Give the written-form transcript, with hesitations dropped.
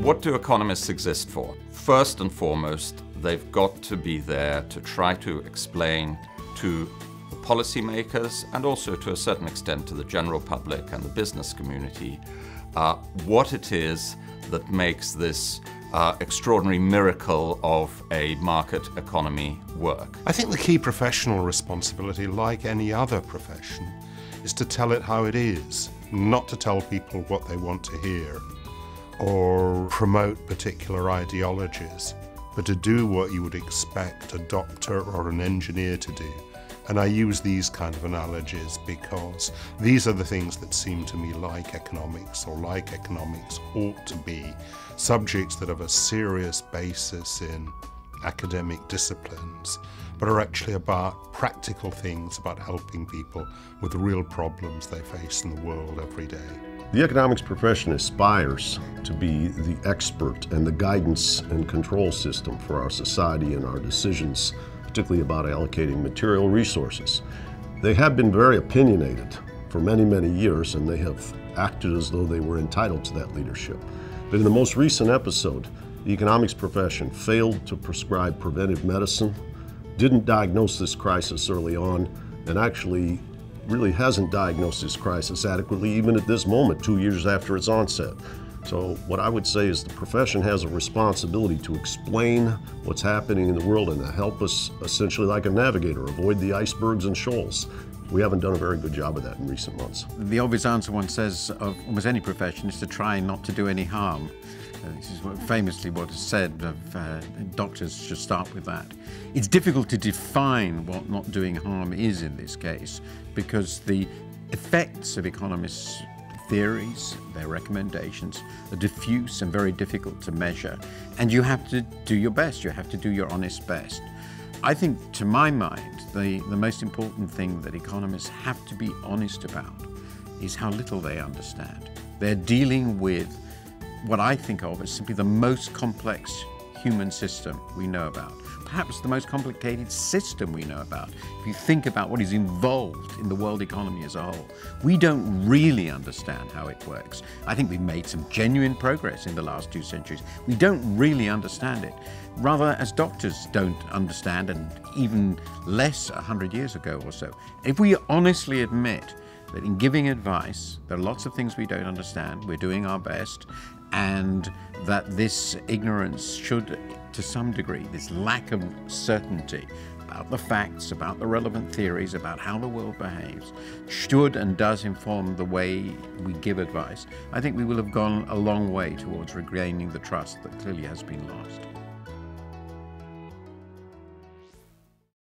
What do economists exist for? First and foremost, they've got to be there to try to explain to the policymakers and also to a certain extent to the general public and the business community what it is that makes this extraordinary miracle of a market economy work. I think the key professional responsibility, like any other profession, is to tell it how it is, not to tell people what they want to hear or promote particular ideologies, but to do what you would expect a doctor or an engineer to do. And I use these kind of analogies because these are the things that seem to me like economics, or like economics ought to be, subjects that have a serious basis in academic disciplines, but are actually about practical things, about helping people with the real problems they face in the world every day. The economics profession aspires to be the expert and the guidance and control system for our society and our decisions, particularly about allocating material resources. They have been very opinionated for many, many years, and they have acted as though they were entitled to that leadership. But in the most recent episode, the economics profession failed to prescribe preventive medicine, didn't diagnose this crisis early on, and actually really hasn't diagnosed this crisis adequately even at this moment, 2 years after its onset. So what I would say is the profession has a responsibility to explain what's happening in the world and to help us, essentially like a navigator, avoid the icebergs and shoals. We haven't done a very good job of that in recent months. The obvious answer one says of almost any profession is to try not to do any harm. This is famously what is said of doctors should start with that. It's difficult to define what not doing harm is in this case, because the effects of economists' theories, their recommendations, are diffuse and very difficult to measure. And you have to do your best, you have to do your honest best. I think, to my mind, the most important thing that economists have to be honest about is how little they understand. They're dealing with what I think of as simply the most complex human system we know about. Perhaps the most complicated system we know about. If you think about what is involved in the world economy as a whole, we don't really understand how it works. I think we've made some genuine progress in the last 2 centuries. We don't really understand it. Rather, as doctors don't understand, and even less 100 years ago or so. If we honestly admit that in giving advice, there are lots of things we don't understand, we're doing our best, and that this ignorance should, to some degree, this lack of certainty about the facts, about the relevant theories, about how the world behaves, should and does inform the way we give advice, I think we will have gone a long way towards regaining the trust that clearly has been lost.